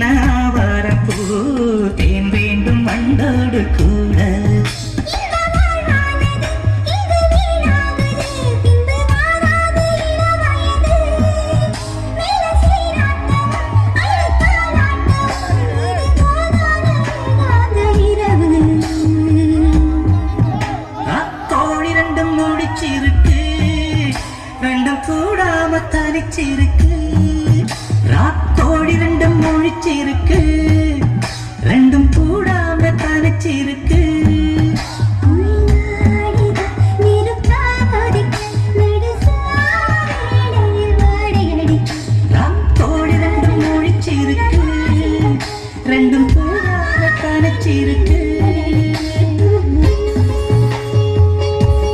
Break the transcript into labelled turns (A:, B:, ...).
A: என்ன வரப்பூ தேன் வேண்டும் வண்டோடு கூட ரெண்டும் முடிச்சிருக்கு ரெண்டும் கூடாம தனிச்சிருக்கு